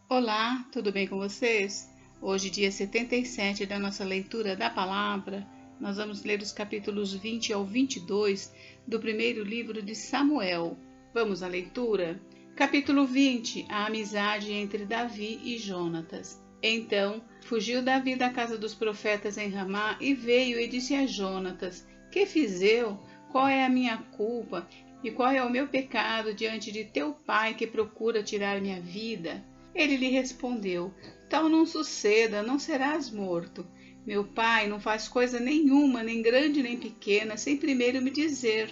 Olá, tudo bem com vocês? Hoje, dia 77 da nossa leitura da palavra, nós vamos ler os capítulos 20 ao 22 do primeiro livro de Samuel. Vamos à leitura? Capítulo 20. A amizade entre Davi e Jonatas. Então, fugiu Davi da casa dos profetas em Ramá e veio e disse a Jonatas: Que fiz eu? Qual é a minha culpa? E qual é o meu pecado diante de teu pai que procura tirar minha vida? Ele lhe respondeu: Tal não suceda, não serás morto. Meu pai não faz coisa nenhuma, nem grande nem pequena, sem primeiro me dizer.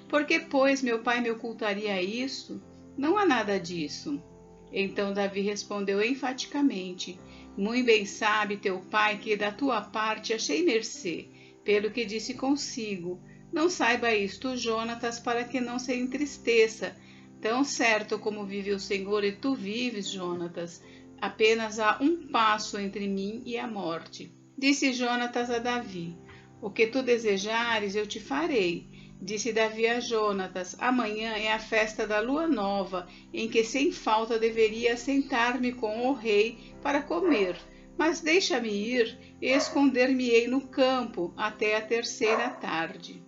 Por que, pois, meu pai me ocultaria isso? Não há nada disso. Então Davi respondeu enfaticamente: Muito bem sabe teu pai que da tua parte achei mercê, pelo que disse consigo: Não saiba isto, Jonatas, para que não se entristeça. Tão certo como vive o Senhor e tu vives, Jonatas, apenas há um passo entre mim e a morte. Disse Jonatas a Davi: O que tu desejares eu te farei. Disse Davi a Jonatas: Amanhã é a festa da lua nova, em que sem falta deveria sentar-me com o rei para comer. Mas deixa-me ir e esconder-me-ei no campo até a terceira tarde.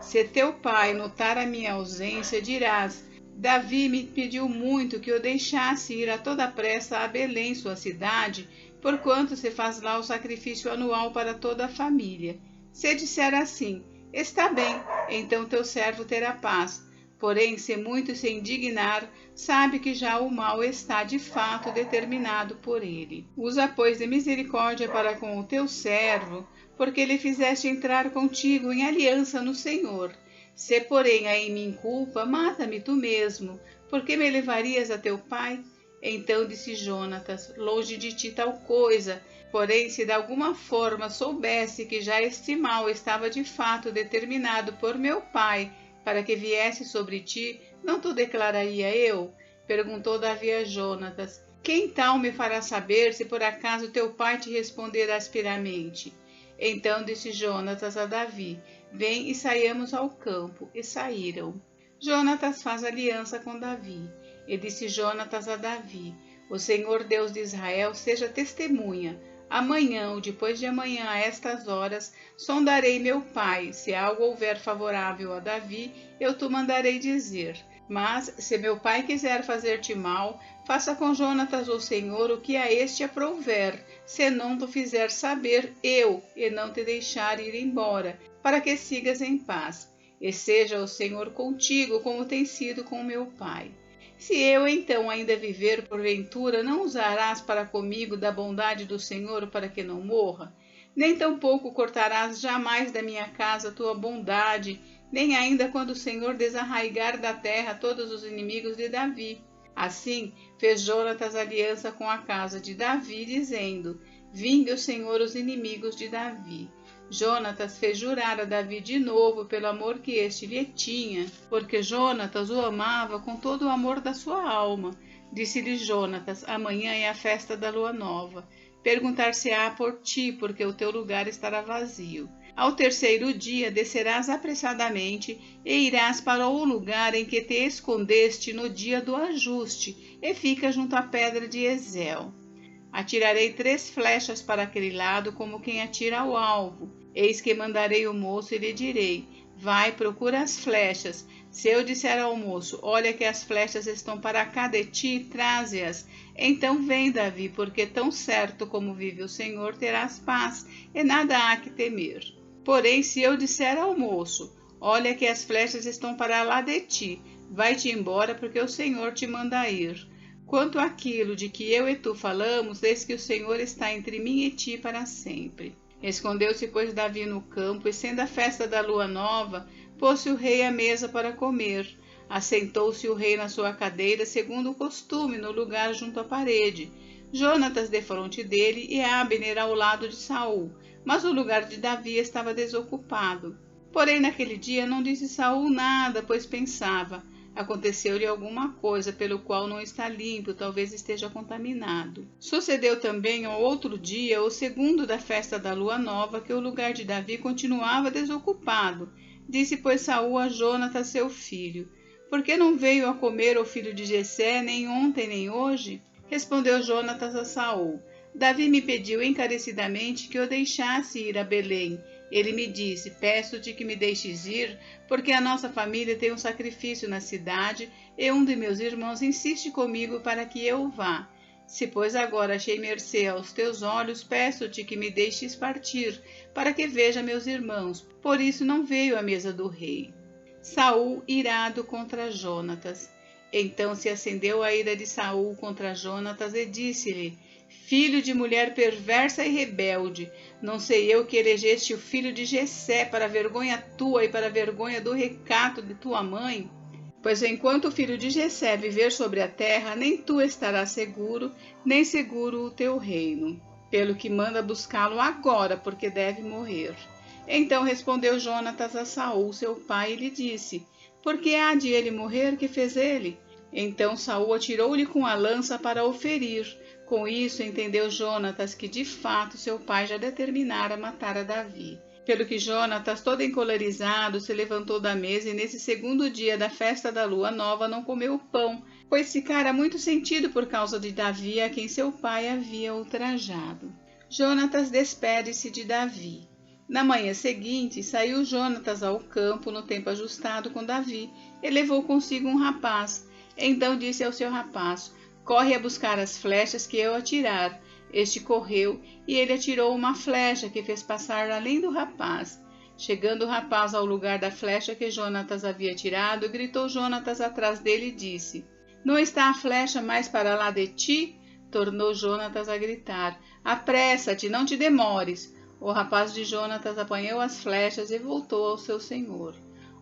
Se teu pai notar a minha ausência, dirás: Davi me pediu muito que eu deixasse ir a toda pressa a Belém, sua cidade, porquanto se faz lá o sacrifício anual para toda a família. Se disser assim: Está bem, então teu servo terá paz. Porém, se muito se indignar, sabe que já o mal está de fato determinado por ele. Usa, pois, de misericórdia para com o teu servo, porque lhe fizeste entrar contigo em aliança no Senhor. Se, porém, há em mim culpa, mata-me tu mesmo, porque me levarias a teu pai? Então disse Jonatas: Longe de ti tal coisa, porém, se de alguma forma soubesse que já este mal estava de fato determinado por meu pai, para que viesse sobre ti, não te declararia eu? Perguntou Davi a Jonatas: Quem tal me fará saber se por acaso teu pai te responder asperamente? Então disse Jonatas a Davi: Vem e saiamos ao campo. E saíram. Jonatas faz aliança com Davi. E disse Jonatas a Davi: O Senhor Deus de Israel seja testemunha. Amanhã ou depois de amanhã, a estas horas, sondarei meu pai. Se algo houver favorável a Davi, eu te mandarei dizer. Mas, se meu pai quiser fazer-te mal, faça com Jonatas o Senhor o que a este aprouver, se não te fizer saber eu, e não te deixar ir embora, para que sigas em paz. E seja o Senhor contigo, como tem sido com meu pai. Se eu então ainda viver, porventura, não usarás para comigo da bondade do Senhor para que não morra? Nem tampouco cortarás jamais da minha casa tua bondade, nem ainda quando o Senhor desarraigar da terra todos os inimigos de Davi. Assim fez Jonatas aliança com a casa de Davi, dizendo: Vingue o Senhor os inimigos de Davi. Jonatas fez jurar a Davi de novo pelo amor que este lhe tinha, porque Jonatas o amava com todo o amor da sua alma. Disse-lhe Jonatas: Amanhã é a festa da lua nova. Perguntar-se-á por ti, porque o teu lugar estará vazio. Ao terceiro dia descerás apressadamente e irás para o lugar em que te escondeste no dia do ajuste, e fica junto à pedra de Ezel. Atirarei 3 flechas para aquele lado, como quem atira ao alvo. Eis que mandarei o moço e lhe direi: Vai, procura as flechas. Se eu disser ao moço: Olha que as flechas estão para cá de ti, traze-as. Então vem, Davi, porque tão certo como vive o Senhor, terás paz, e nada há que temer. Porém, se eu disser ao moço: Olha que as flechas estão para lá de ti, vai-te embora, porque o Senhor te manda ir. Quanto àquilo de que eu e tu falamos, eis que o Senhor está entre mim e ti para sempre. Escondeu-se, pois, Davi no campo, e sendo a festa da lua nova, pôs-se o rei à mesa para comer. Assentou-se o rei na sua cadeira, segundo o costume, no lugar junto à parede. Jonatas defronte dele e Abner ao lado de Saul, mas o lugar de Davi estava desocupado. Porém, naquele dia não disse Saul nada, pois pensava: aconteceu-lhe alguma coisa pelo qual não está limpo, talvez esteja contaminado. Sucedeu também ao outro dia, o segundo da festa da lua nova, que o lugar de Davi continuava desocupado. Disse, pois, Saul a Jonatas, seu filho: Por que não veio a comer o filho de Jessé, nem ontem nem hoje? Respondeu Jonatas a Saul: Davi me pediu encarecidamente que o deixasse ir a Belém. Ele me disse: Peço-te que me deixes ir, porque a nossa família tem um sacrifício na cidade, e um de meus irmãos insiste comigo para que eu vá. Se, pois, agora achei mercê aos teus olhos, peço-te que me deixes partir, para que veja meus irmãos. Por isso não veio à mesa do rei. Saul irado contra Jonatas. Então se acendeu a ira de Saul contra Jonatas e disse-lhe: Filho de mulher perversa e rebelde, não sei eu que elegeste o filho de Jessé para a vergonha tua e para a vergonha do recato de tua mãe? Pois enquanto o filho de Jessé viver sobre a terra, nem tu estarás seguro, nem seguro o teu reino. Pelo que manda buscá-lo agora, porque deve morrer. Então respondeu Jonatas a Saul, seu pai, e lhe disse: Por que há de ele morrer? Que fez ele? Então Saul atirou-lhe com a lança para o ferir. Com isso entendeu Jonatas que de fato seu pai já determinara matar a Davi. Pelo que Jonatas, todo encolerizado, se levantou da mesa e nesse segundo dia da festa da lua nova não comeu pão, pois ficara muito sentido por causa de Davi, a quem seu pai havia ultrajado. Jonatas despede-se de Davi. Na manhã seguinte, saiu Jonatas ao campo no tempo ajustado com Davi e levou consigo um rapaz. Então disse ao seu rapaz: Corre a buscar as flechas que eu atirar. Este correu, e ele atirou uma flecha que fez passar além do rapaz. Chegando o rapaz ao lugar da flecha que Jonatas havia tirado, gritou Jonatas atrás dele e disse: Não está a flecha mais para lá de ti? Tornou Jonatas a gritar: Apressa-te, não te demores. O rapaz de Jonatas apanhou as flechas e voltou ao seu senhor.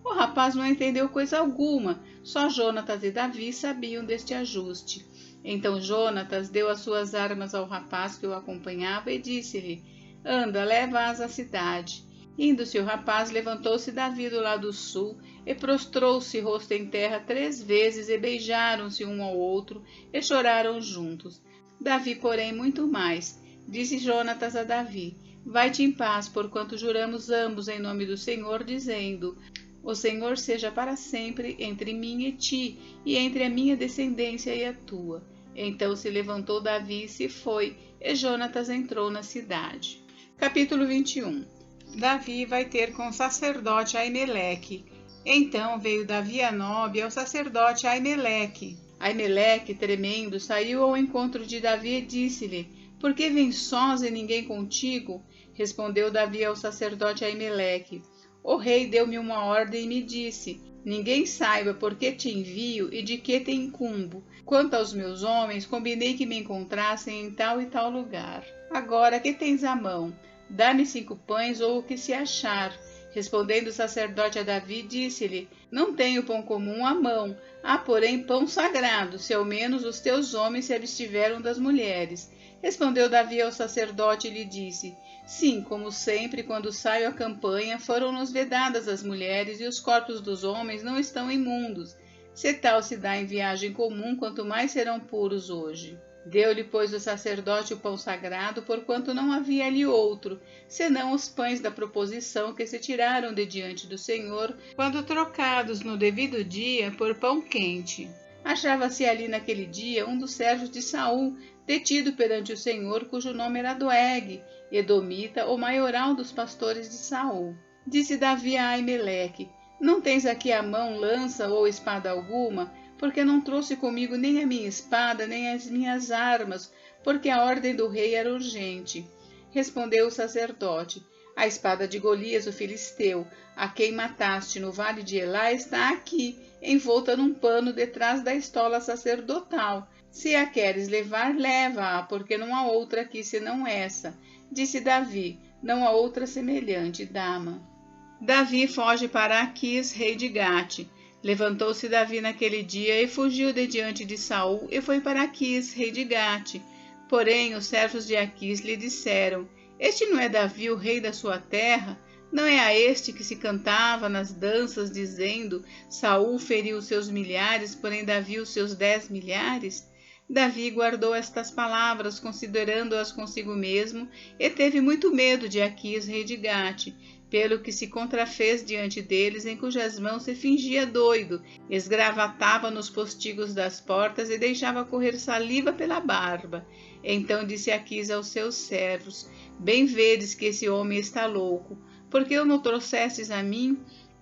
O rapaz não entendeu coisa alguma, só Jonatas e Davi sabiam deste ajuste. Então Jonatas deu as suas armas ao rapaz que o acompanhava e disse-lhe: Anda, leva-as à cidade. Indo-se o rapaz, levantou-se Davi do lado sul e prostrou-se rosto em terra 3 vezes e beijaram-se um ao outro e choraram juntos. Davi, porém, muito mais. Disse Jonatas a Davi: Vai-te em paz, porquanto juramos ambos em nome do Senhor, dizendo: O Senhor seja para sempre entre mim e ti, e entre a minha descendência e a tua. Então se levantou Davi e se foi, e Jonatas entrou na cidade. Capítulo 21. Davi vai ter com o sacerdote Aimeleque. Então veio Davi a Nob ao sacerdote Aimeleque. Aimeleque, tremendo, saiu ao encontro de Davi e disse-lhe: Por que vens sós e ninguém contigo? Respondeu Davi ao sacerdote Aimeleque: O rei deu-me uma ordem e me disse: Ninguém saiba por que te envio e de que te incumbo. Quanto aos meus homens, combinei que me encontrassem em tal e tal lugar. Agora, que tens à mão? Dá-me 5 pães ou o que se achar. Respondendo o sacerdote a Davi, disse-lhe: Não tenho pão comum à mão, há, porém, pão sagrado, se ao menos os teus homens se abstiveram das mulheres. Respondeu Davi ao sacerdote e lhe disse: Sim, como sempre, quando saio à campanha, foram-nos vedadas as mulheres, e os corpos dos homens não estão imundos. Se tal se dá em viagem comum, quanto mais serão puros hoje. Deu-lhe, pois, o sacerdote o pão sagrado, porquanto não havia ali outro, senão os pães da proposição que se tiraram de diante do Senhor, quando trocados no devido dia por pão quente. Achava-se ali naquele dia um dos servos de Saul, detido perante o Senhor, cujo nome era Doeg, edomita, o maioral dos pastores de Saul. Disse Davi a Aimeleque: Não tens aqui à mão lança ou espada alguma? Porque não trouxe comigo nem a minha espada, nem as minhas armas, porque a ordem do rei era urgente. Respondeu o sacerdote: A espada de Golias, o filisteu, a quem mataste no vale de Elá, está aqui, envolta num pano detrás da estola sacerdotal. Se a queres levar, leva-a, porque não há outra aqui senão essa. Disse Davi: Não há outra semelhante, dama. Davi foge para Aquis, rei de Gate. Levantou-se Davi naquele dia e fugiu de diante de Saul e foi para Aquis, rei de Gate. Porém, os servos de Aquis lhe disseram: Este não é Davi, o rei da sua terra? Não é a este que se cantava nas danças, dizendo: Saul feriu os seus milhares, porém Davi os seus 10 milhares? Davi guardou estas palavras, considerando-as consigo mesmo, e teve muito medo de Aquis, rei de Gate. pelo que se contrafez diante deles, em cujas mãos se fingia doido, esgravatava nos postigos das portas e deixava correr saliva pela barba. Então disse Aquis aos seus servos: Bem vedes que esse homem está louco, porque o não trouxestes a mim?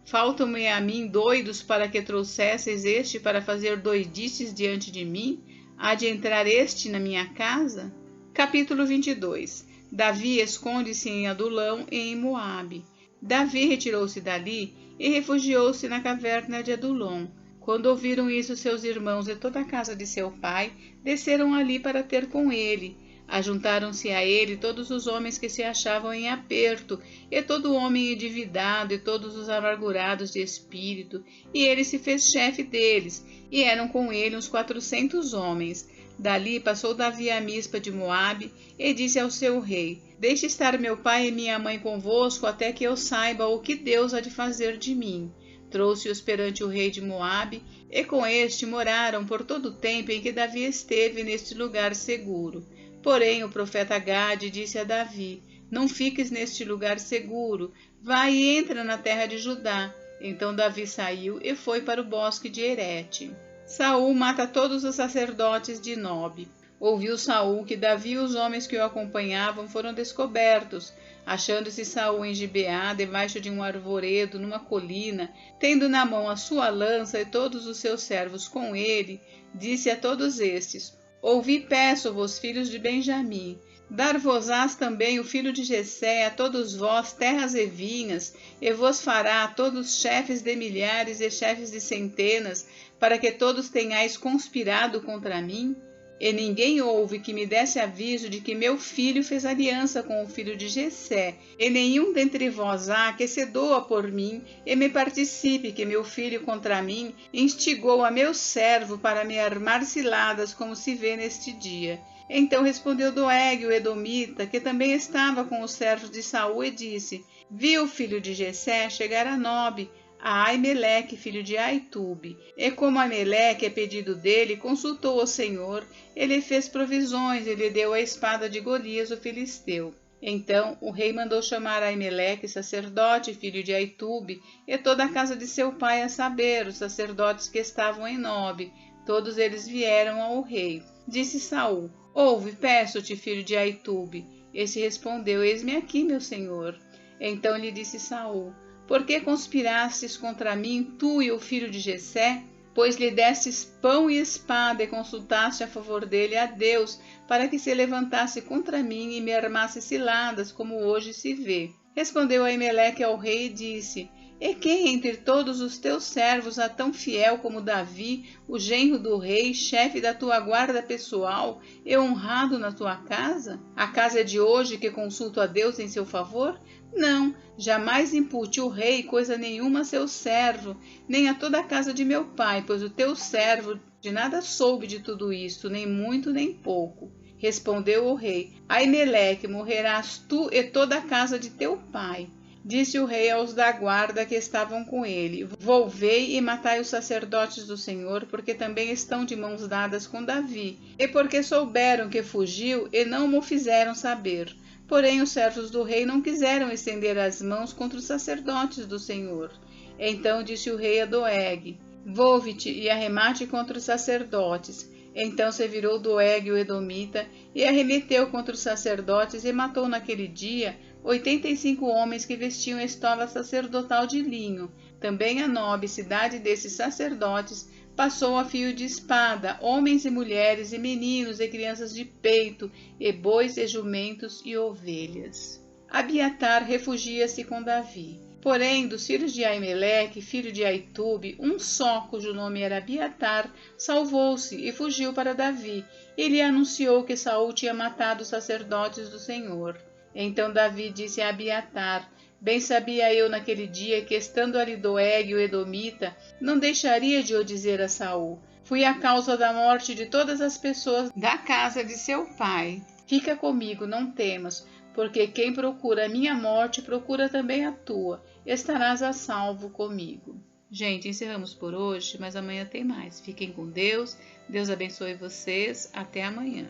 Faltam-me a mim doidos para que trouxesseis este para fazer doidices diante de mim? Há de entrar este na minha casa? Capítulo 22. Davi esconde-se em Adulão e em Moabe. Davi retirou-se dali e refugiou-se na caverna de Adulão. Quando ouviram isso, seus irmãos e toda a casa de seu pai desceram ali para ter com ele. Ajuntaram-se a ele todos os homens que se achavam em aperto, e todo homem endividado, e todos os amargurados de espírito, e ele se fez chefe deles, e eram com ele uns 400 homens. Dali passou Davi a Mispa de Moabe, e disse ao seu rei: Deixe estar meu pai e minha mãe convosco, até que eu saiba o que Deus há de fazer de mim. Trouxe-os perante o rei de Moabe, e com este moraram por todo o tempo em que Davi esteve neste lugar seguro. Porém o profeta Gade disse a Davi: Não fiques neste lugar seguro, vai e entra na terra de Judá. Então Davi saiu e foi para o bosque de Herete. Saul mata todos os sacerdotes de Nob. Ouviu Saul que Davi e os homens que o acompanhavam foram descobertos. Achando-se Saul em Gibeá, debaixo de um arvoredo, numa colina, tendo na mão a sua lança e todos os seus servos com ele, disse a todos estes: Ouvi, peço-vos, filhos de Benjamim, dar-vos-ás também o filho de Jessé, a todos vós terras e vinhas, e vos fará a todos chefes de milhares e chefes de centenas, para que todos tenhais conspirado contra mim? E ninguém houve que me desse aviso de que meu filho fez aliança com o filho de Jessé, e nenhum dentre vós há que se doa por mim, e me participe que meu filho contra mim instigou a meu servo para me armar ciladas, como se vê neste dia. Então respondeu Doeg, o edomita, que também estava com os servos de Saul, e disse: Vi o filho de Jessé chegar a Nob, a Aimeleque, filho de Aitube. E como Aimeleque é pedido dele, consultou o Senhor, ele fez provisões e lhe deu a espada de Golias, o filisteu. Então o rei mandou chamar Aimeleque, sacerdote, filho de Aitube, e toda a casa de seu pai, a saber, os sacerdotes que estavam em Nob. Todos eles vieram ao rei. Disse Saul: Ouve, peço-te, filho de Aitube. Este respondeu: Eis-me aqui, meu senhor. Então lhe disse Saul: Por que conspirastes contra mim, tu e o filho de Jessé? Pois lhe destes pão e espada e consultaste a favor dele a Deus, para que se levantasse contra mim e me armasse ciladas, como hoje se vê. Respondeu Aimeleque ao rei e disse: E quem entre todos os teus servos há tão fiel como Davi, o genro do rei, chefe da tua guarda pessoal e honrado na tua casa? A casa é de hoje que consulto a Deus em seu favor? Não, jamais impute o rei coisa nenhuma a seu servo, nem a toda a casa de meu pai, pois o teu servo de nada soube de tudo isto, nem muito nem pouco. Respondeu o rei: Aimeleque, morrerás tu e toda a casa de teu pai. Disse o rei aos da guarda que estavam com ele: Volvei e matai os sacerdotes do Senhor, porque também estão de mãos dadas com Davi, e porque souberam que fugiu e não mo fizeram saber. Porém os servos do rei não quiseram estender as mãos contra os sacerdotes do Senhor. Então disse o rei a Doeg: Volve-te e arremate contra os sacerdotes. Então se virou Doeg o edomita e arremeteu contra os sacerdotes e matou naquele dia 85 homens que vestiam estola sacerdotal de linho. Também a Nob, cidade desses sacerdotes, passou a fio de espada, homens e mulheres e meninos e crianças de peito, e bois e jumentos e ovelhas. Abiatar refugia-se com Davi. Porém, dos filhos de Aimeleque, filho de Aitube, um só, cujo nome era Abiatar, salvou-se e fugiu para Davi, e lhe anunciou que Saul tinha matado os sacerdotes do Senhor. Então Davi disse a Abiatar: Bem sabia eu naquele dia que, estando ali Doeg o edomita, não deixaria de o dizer a Saul: Fui a causa da morte de todas as pessoas da casa de seu pai. Fica comigo, não temas, porque quem procura a minha morte procura também a tua. Estarás a salvo comigo. Gente, encerramos por hoje, mas amanhã tem mais. Fiquem com Deus. Deus abençoe vocês. Até amanhã.